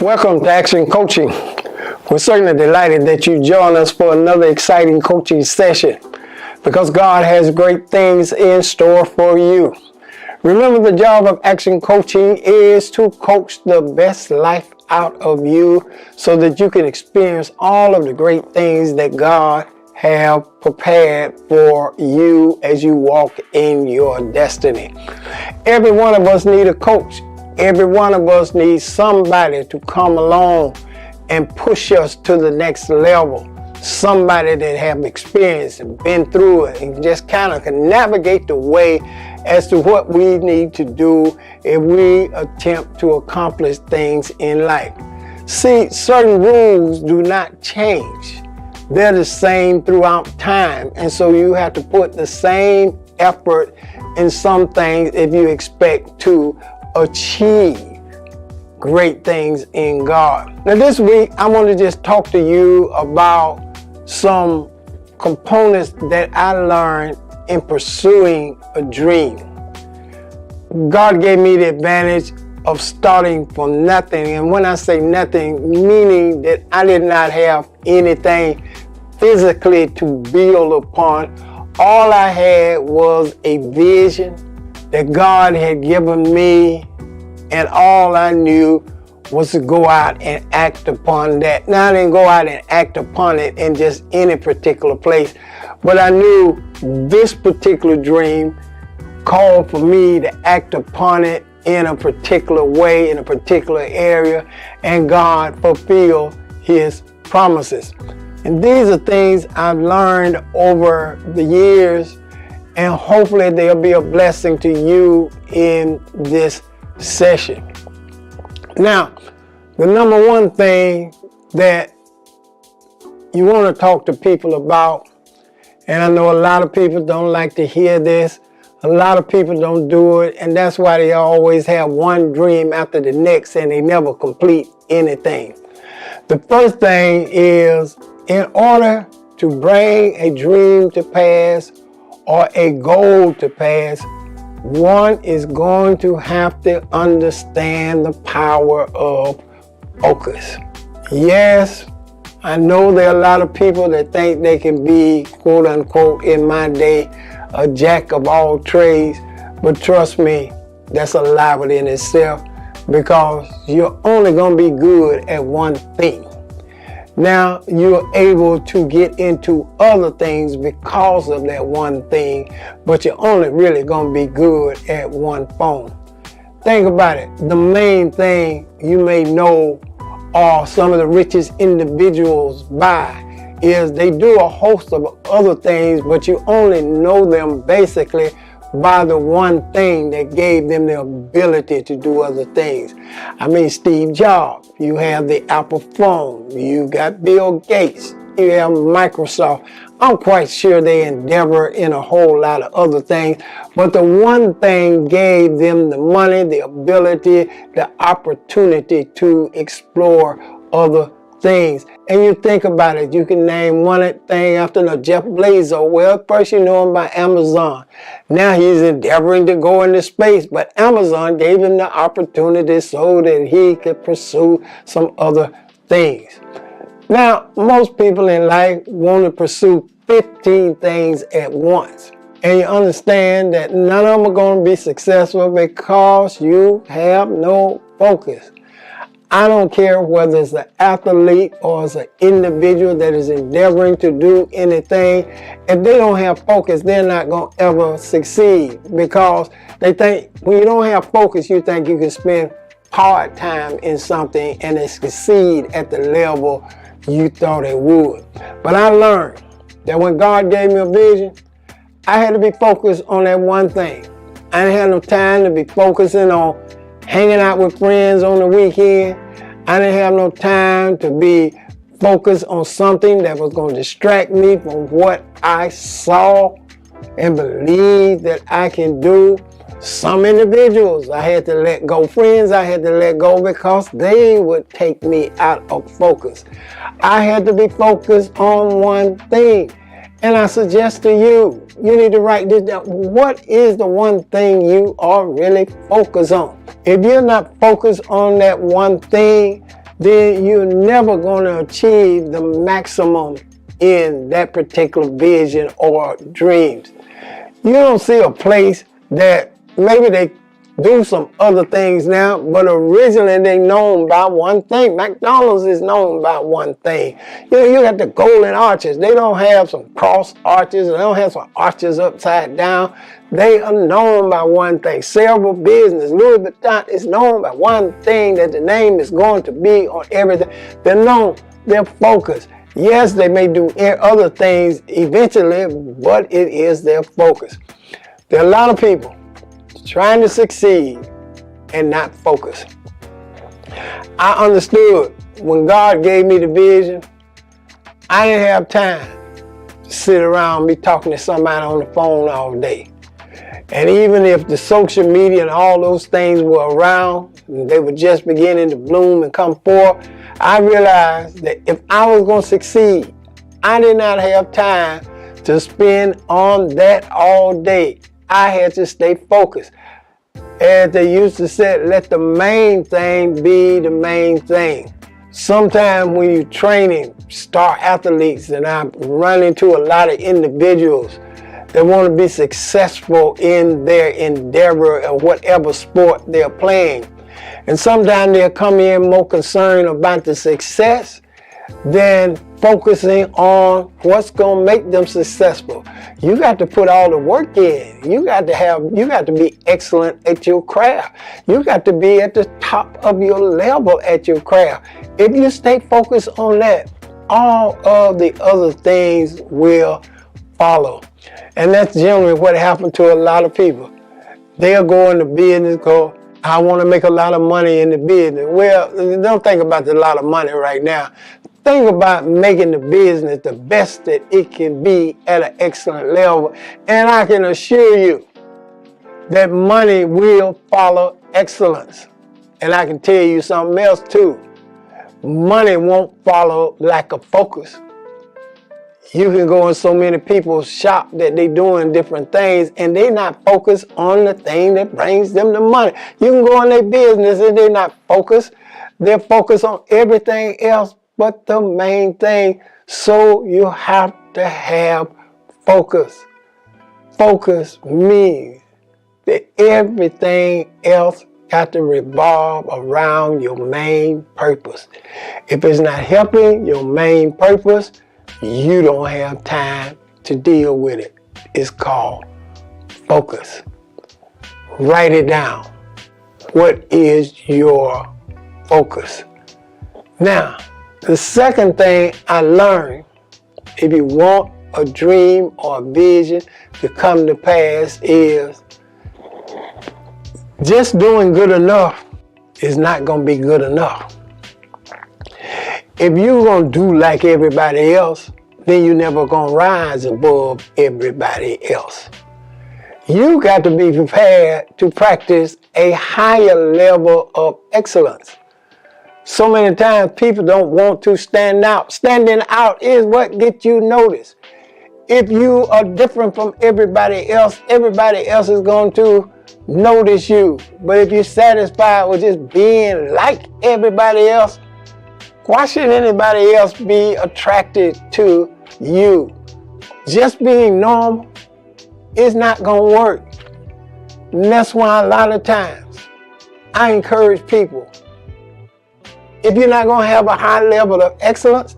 Welcome to Action Coaching. We're certainly delighted that you join us for another exciting coaching session because God has great things in store for you. Remember, the job of Action Coaching is to coach the best life out of you so that you can experience all of the great things that God have prepared for you as you walk in your destiny. Every one of us need a coach. Every one of us needs somebody to come along and push us to the next level. Somebody that have experience and been through it and just kind of can navigate the way as to what we need to do if we attempt to accomplish things in life. See, certain rules do not change. They're the same throughout time. And so you have to put the same effort in some things if you expect to achieve great things in God. Now this week, I want to just talk to you about some components that I learned in pursuing a dream. God gave me the advantage of starting from nothing. And when I say nothing, meaning that I did not have anything physically to build upon. All I had was a vision that God had given me, and all I knew was to go out and act upon that. Now I didn't go out and act upon it in just any particular place, but I knew this particular dream called for me to act upon it in a particular way, in a particular area, and God fulfilled His promises. And these are things I've learned over the years, and hopefully they'll be a blessing to you in this session. Now, the number one thing that you want to talk to people about, and I know a lot of people don't like to hear this, a lot of people don't do it, and that's why they always have one dream after the next and they never complete anything. The first thing is, in order to bring a dream to pass or a goal to pass, one is going to have to understand the power of focus. Yes, I know there are a lot of people that think they can be, quote unquote, in my day, a jack of all trades, but trust me, that's a lie within itself because you're only going to be good at one thing. Now you're able to get into other things because of that one thing, but you're only really going to be good at one phone. Think about it. The main thing you may know or some of the richest individuals buy is they do a host of other things, but you only know them basically by the one thing that gave them the ability to do other things. I mean, Steve Jobs, you have the Apple phone, you got Bill Gates, you have Microsoft. I'm quite sure they endeavor in a whole lot of other things, but the one thing gave them the money, the ability, the opportunity to explore other things. And you think about it, you can name one thing after another. Jeff Bezos, well, first you know him by Amazon. Now he's endeavoring to go into space, but Amazon gave him the opportunity so that he could pursue some other things. Now, most people in life want to pursue 15 things at once. And you understand that none of them are going to be successful because you have no focus. I don't care whether it's an athlete or it's an individual that is endeavoring to do anything. If they don't have focus, they're not going to ever succeed because they think when you don't have focus, you think you can spend hard time in something and it succeed at the level you thought it would. But I learned that when God gave me a vision, I had to be focused on that one thing. I didn't have no time to be focusing on hanging out with friends on the weekend. I didn't have no time to be focused on something that was going to distract me from what I saw and believe that I can do. Some individuals I had to let go. Friends I had to let go because they would take me out of focus. I had to be focused on one thing. And I suggest to you, you need to write this down. What is the one thing you are really focused on? If you're not focused on that one thing, then you're never going to achieve the maximum in that particular vision or dreams. You don't see a place that maybe they do some other things now, but originally they known by one thing. McDonald's is known by one thing. You got the golden arches. They don't have some cross arches. They don't have some arches upside down. They are known by one thing. Several business. Louis Vuitton is known by one thing, that the name is going to be on everything. They're known. They're focused. Yes, they may do other things eventually, but it is their focus. There are a lot of people trying to succeed and not focus. I understood when God gave me the vision, I didn't have time to sit around me talking to somebody on the phone all day. And even if the social media and all those things were around, and they were just beginning to bloom and come forth, I realized that if I was going to succeed, I did not have time to spend on that all day. I had to stay focused. As they used to say, let the main thing be the main thing. Sometimes when you're training star athletes, and I run into a lot of individuals that want to be successful in their endeavor or whatever sport they're playing. And sometimes they'll come in more concerned about the success than focusing on what's going to make them successful. You got to put all the work in. You got to be excellent at your craft. You got to be at the top of your level at your craft. If you stay focused on that, all of the other things will follow. And that's generally what happened to a lot of people. They'll go into business, I want to make a lot of money in the business. Well, don't think about a lot of money right now. Think about making the business the best that it can be at an excellent level. And I can assure you that money will follow excellence. And I can tell you something else too. Money won't follow lack of focus. You can go in so many people's shop that they doing different things and they not focused on the thing that brings them the money. You can go in their business and they're not focused. They're focused on everything else but the main thing. So you have to have focus. Focus means that everything else got to revolve around your main purpose. If it's not helping your main purpose, you don't have time to deal with it. It's called focus. Write it down. What is your focus? Now, the second thing I learned, if you want a dream or a vision to come to pass, is just doing good enough is not going to be good enough. If you're going to do like everybody else, then you're never going to rise above everybody else. You got to be prepared to practice a higher level of excellence. So many times people don't want to stand out. Standing out is what gets you noticed. If you are different from everybody else is going to notice you. But if you're satisfied with just being like everybody else, why should anybody else be attracted to you? Just being normal is not going to work. And that's why a lot of times I encourage people, if you're not going to have a high level of excellence,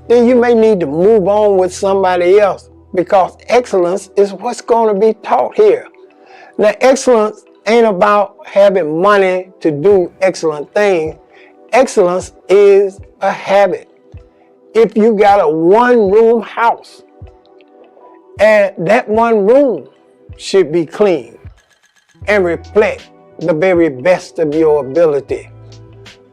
then you may need to move on with somebody else, because excellence is what's going to be taught here. Now, excellence ain't about having money to do excellent things. Excellence is a habit. If you got a one-room house, and that one room should be clean and reflect the very best of your ability.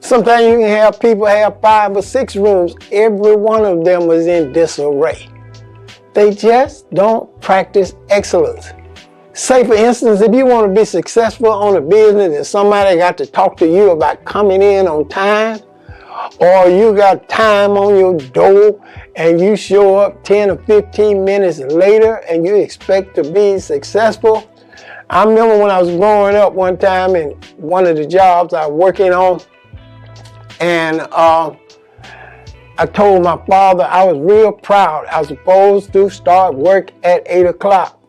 Sometimes you can have people have 5 or 6 rooms. Every one of them is in disarray. They just don't practice excellence. Say, for instance, if you want to be successful on a business and somebody got to talk to you about coming in on time, or you got time on your door and you show up 10 or 15 minutes later and you expect to be successful. I remember when I was growing up one time in one of the jobs I was working on, And I told my father I was real proud. I was supposed to start work at 8 o'clock.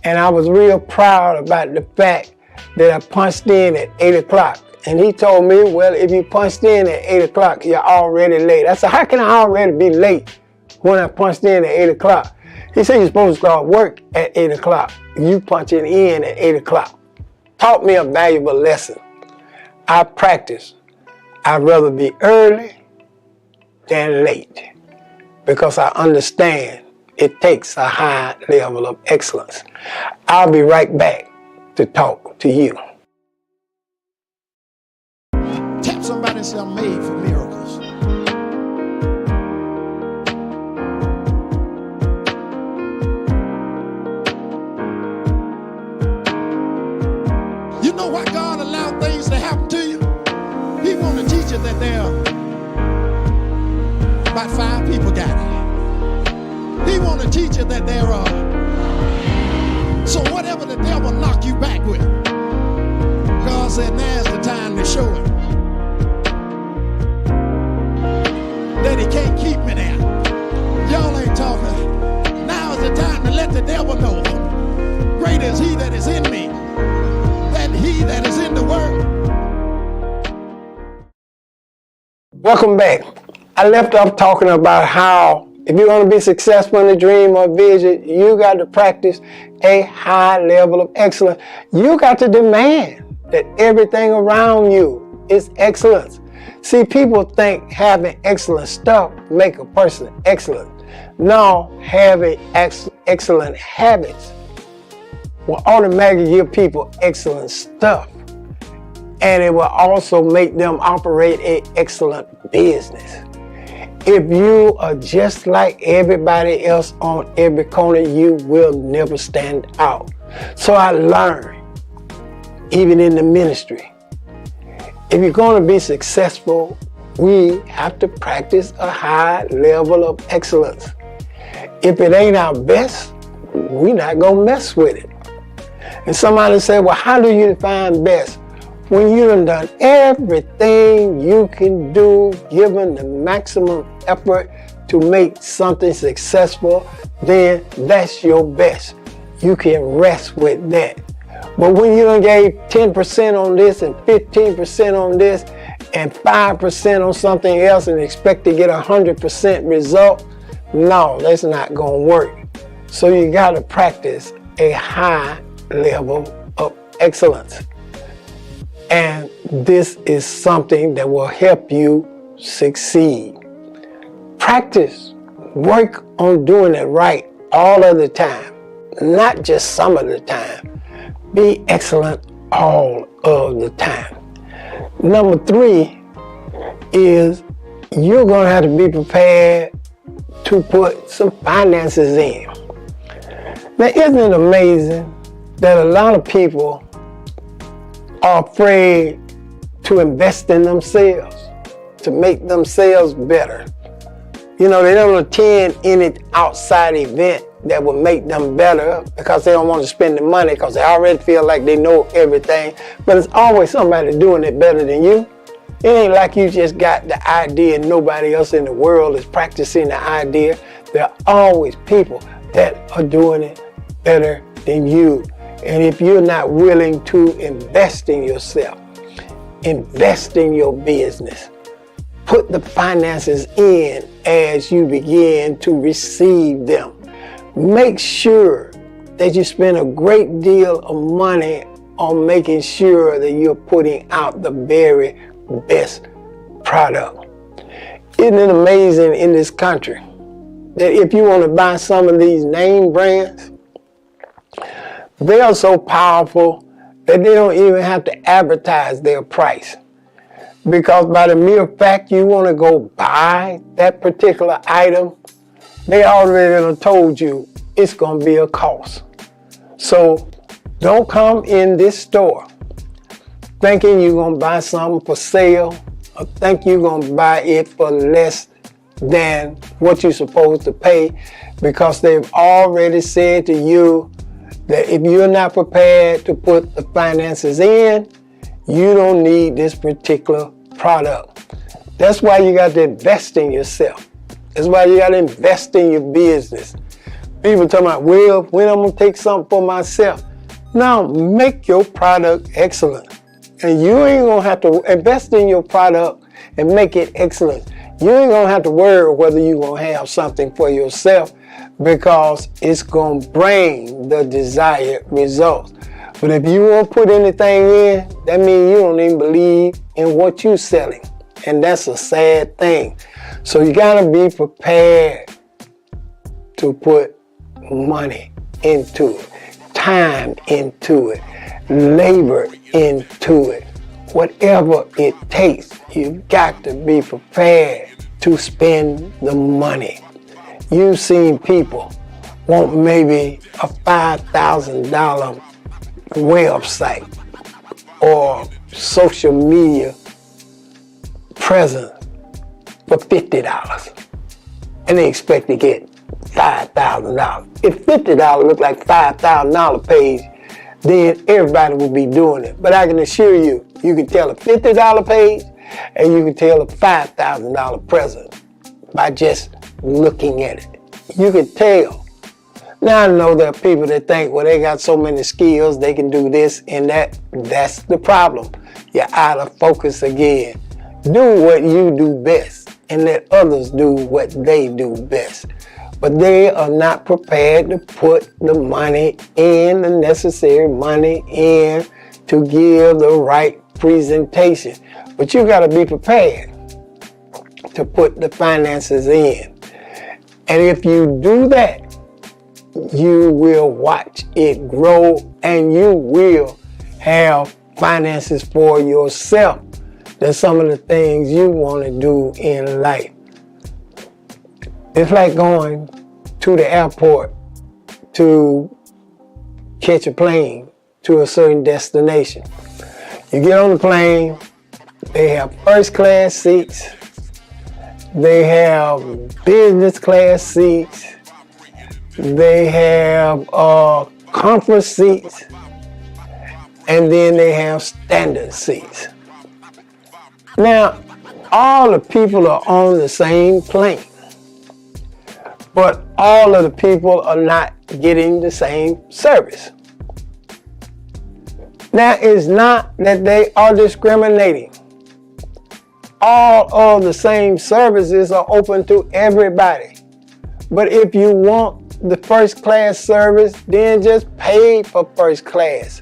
And I was real proud about the fact that I punched in at 8 o'clock. And he told me, well, if you punched in at 8 o'clock, you're already late. I said, how can I already be late when I punched in at 8 o'clock? He said, you're supposed to start work at 8 o'clock. You punching in at 8 o'clock. Taught me a valuable lesson. I practice. I'd rather be early than late because I understand it takes a high level of excellence. I'll be right back to talk to you. Tap somebody and say, I'm made for miracles. You know why God allowed things to happen to you? He want to teach you that there are about 5 people got it. He want to teach you that there are. So whatever the devil knock you back with, God said now's the time to show it. That he can't keep me there. Y'all ain't talking. Now is the time to let the devil know. Greater is he that is in me than he that is in the world. Welcome back. I left off talking about how if you're going to be successful in a dream or vision, you got to practice a high level of excellence. You got to demand that everything around you is excellence. See, people think having excellent stuff make a person excellent. No, having excellent habits will automatically give people excellent stuff. And it will also make them operate an excellent business. If you are just like everybody else on every corner, you will never stand out. So I learned, even in the ministry, if you're going to be successful, we have to practice a high level of excellence. If it ain't our best, we're not going to mess with it. And somebody said, well, how do you define best? When you done everything you can do, given the maximum effort to make something successful, then that's your best. You can rest with that. But when you done gave 10% on this and 15% on this and 5% on something else and expect to get 100% result, no, that's not going to work. So you got to practice a high level of excellence. And this is something that will help you succeed. Practice. Work on doing it right all of the time, not just some of the time. Be excellent all of the time. Number 3 is you're going to have to be prepared to put some finances in. Now, isn't it amazing that a lot of people are afraid to invest in themselves, to make themselves better? You know, they don't attend any outside event that will make them better because they don't want to spend the money because they already feel like they know everything. But it's always somebody doing it better than you. It ain't like you just got the idea and nobody else in the world is practicing the idea. There are always people that are doing it better than you. And if you're not willing to invest in yourself, invest in your business, put the finances in as you begin to receive them. Make sure that you spend a great deal of money on making sure that you're putting out the very best product. Isn't it amazing in this country that if you want to buy some of these name brands, they are so powerful that they don't even have to advertise their price. Because by the mere fact you want to go buy that particular item, they already have told you it's going to be a cost. So don't come in this store thinking you're going to buy something for sale or think you're going to buy it for less than what you're supposed to pay, because they've already said to you that if you're not prepared to put the finances in, you don't need this particular product. That's why you got to invest in yourself. That's why you got to invest in your business. People talking about, well, when I'm going to take something for myself. Now, make your product excellent. And you ain't going to have to invest in your product and make it excellent. You ain't going to have to worry whether you're going to have something for yourself because it's going to bring the desired results. But if you won't put anything in, that means you don't even believe in what you're selling. And that's a sad thing. So you got to be prepared to put money into it, time into it, labor into it. Whatever it takes, you've got to be prepared to spend the money. You've seen people want maybe a $5,000 website or social media presence for $50. And they expect to get $5,000. If $50 look like $5,000 page, then everybody will be doing it. But I can assure you, you can tell a $50 page and you can tell a $5,000 present by just looking at it. You can tell. Now I know there are people that think, well, they got so many skills, they can do this and that. That's the problem. You're out of focus again. Do what you do best and let others do what they do best. But they are not prepared to put the money in, the necessary money in to give the right presentation. But you got to be prepared to put the finances in. And if you do that, you will watch it grow and you will have finances for yourself. That's some of the things you want to do in life. It's like going to the airport to catch a plane to a certain destination. You get on the plane, they have first class seats, they have business class seats, they have conference seats, and then they have standard seats. Now, all the people are on the same plane, but all of the people are not getting the same service. Now, it's not that they are discriminating. All of the same services are open to everybody. But if you want the first class service, then just pay for first class.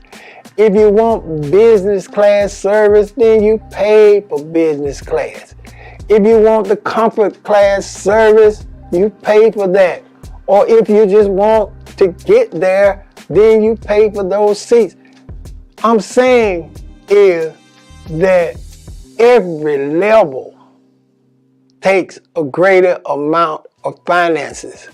If you want business class service, then you pay for business class. If you want the comfort class service, you pay for that. Or if you just want to get there, then you pay for those seats. I'm saying is that every level takes a greater amount of finances.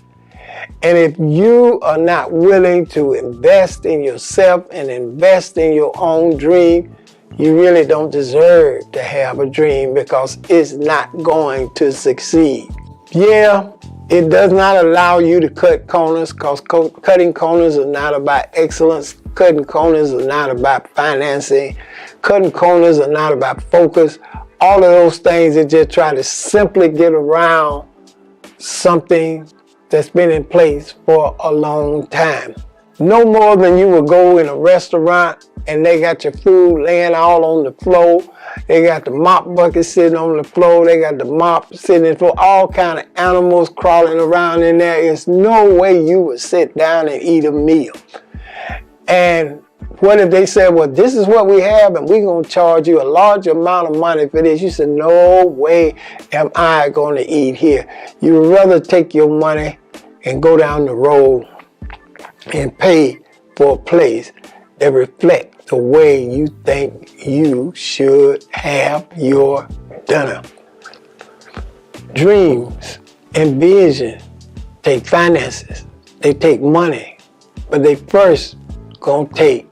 And if you are not willing to invest in yourself and invest in your own dream, you really don't deserve to have a dream because it's not going to succeed. Yeah, it does not allow you to cut corners because cutting corners is not about excellence. Cutting corners is not about financing. Cutting corners are not about focus. All of those things that just try to simply get around something that's been in place for a long time. No more than you would go in a restaurant and they got your food laying all on the floor. They got the mop bucket sitting on the floor. They got the mop sitting in the floor. All kind of animals crawling around in there. There's no way you would sit down and eat a meal. And what if they said, well, this is what we have and we're going to charge you a large amount of money for this? You said, no way am I going to eat here. You'd rather take your money and go down the road and pay for a place that reflects the way you think you should have your dinner. Dreams and vision take finances. They take money. But they first gonna take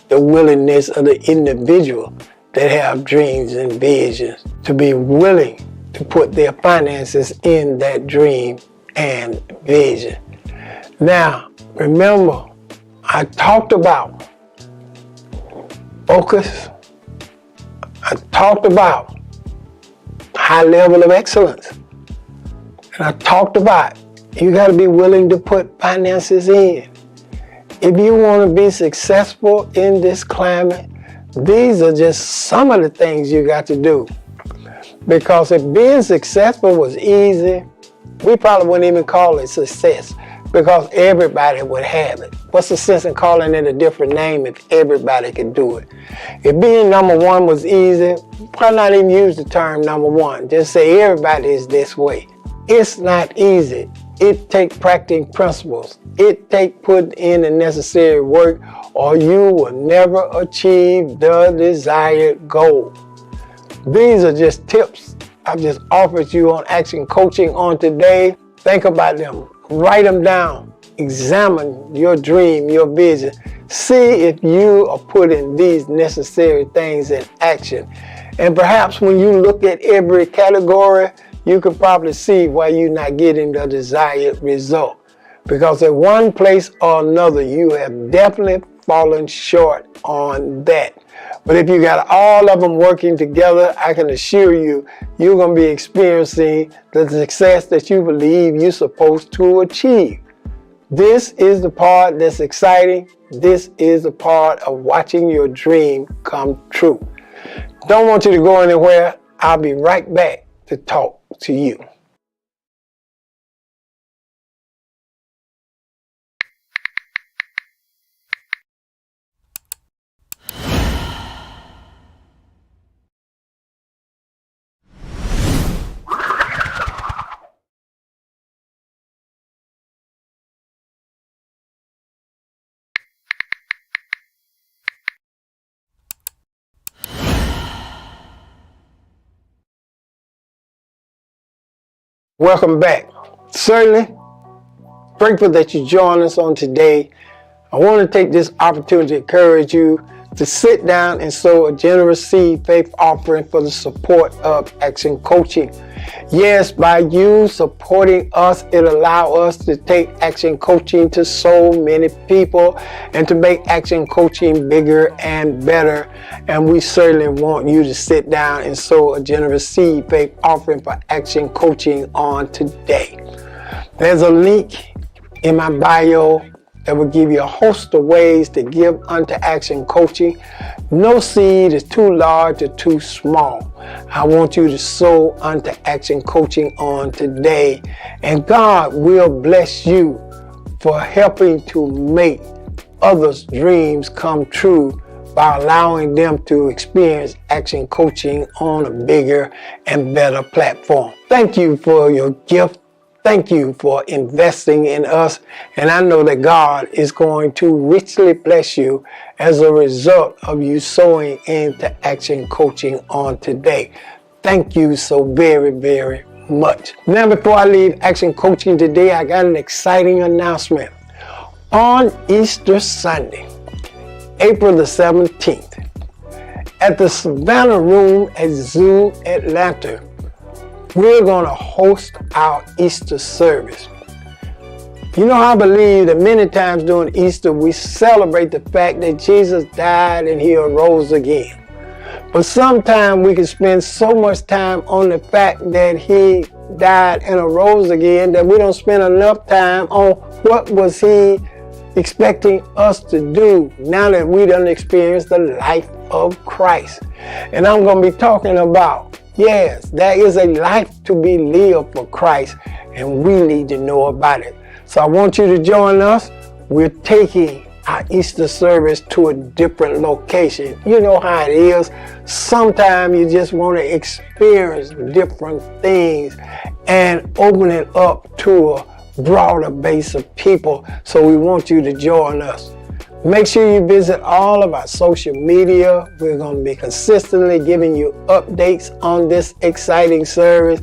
the willingness of the individual that have dreams and visions to be willing to put their finances in that dream and vision. Now, remember, I talked about focus. I talked about high level of excellence. And I talked about you got to be willing to put finances in. If you want to be successful in this climate, these are just some of the things you got to do. Because if being successful was easy, we probably wouldn't even call it success, because everybody would have it. What's the sense in calling it a different name if everybody could do it? If being number one was easy, probably not even use the term number one. Just say everybody is this way. It's not easy. It takes practicing principles. It takes putting in the necessary work, or you will never achieve the desired goal. These are just tips I've just offered you on Action Coaching on today. Think about them. Write them down. Examine your dream, your vision. See if you are putting these necessary things in action. And perhaps when you look at every category, you can probably see why you're not getting the desired result. Because at one place or another, you have definitely fallen short on that. But if you got all of them working together, I can assure you, you're going to be experiencing the success that you believe you're supposed to achieve. This is the part that's exciting. This is the part of watching your dream come true. Don't want you to go anywhere. I'll be right back to talk to you. Welcome back. Certainly grateful that you joined us on today. I want to take this opportunity to encourage you to sit down and sow a generous seed faith offering for the support of Action Coaching. Yes, by you supporting us, it allows us to take Action Coaching to so many people and to make Action Coaching bigger and better. And we certainly want you to sit down and sow a generous seed faith offering for Action Coaching on today. There's a link in my bio that will give you a host of ways to give unto Action Coaching. No seed is too large or too small. I want you to sow unto Action Coaching on today, and God will bless you for helping to make others' dreams come true by allowing them to experience Action Coaching on a bigger and better platform. Thank you for your gift. Thank you for investing in us, and I know that God is going to richly bless you as a result of you sowing into Action Coaching on today. Thank you so very, very much. Now, before I leave Action Coaching today, I got an exciting announcement. On Easter Sunday, April the 17th, at the Savannah Room at Zoo Atlanta, we're going to host our Easter service. You know, I believe that many times during Easter, we celebrate the fact that Jesus died and he arose again. But sometimes we can spend so much time on the fact that he died and arose again that we don't spend enough time on what was he expecting us to do now that we done experienced the life of Christ. And I'm going to be talking about, yes, there is a life to be lived for Christ, and we need to know about it. So I want you to join us. We're taking our Easter service to a different location. You know how it is. Sometimes you just want to experience different things and open it up to a broader base of people. So we want you to join us. Make sure you visit all of our social media. We're going to be consistently giving you updates on this exciting service,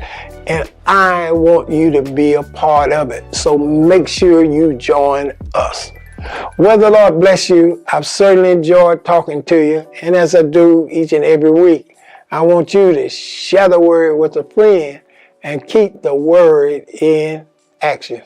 and I want you to be a part of it. So make sure you join us. Well, the Lord bless you. I've certainly enjoyed talking to you, and as I do each and every week, I want you to share the word with a friend and keep the word in action.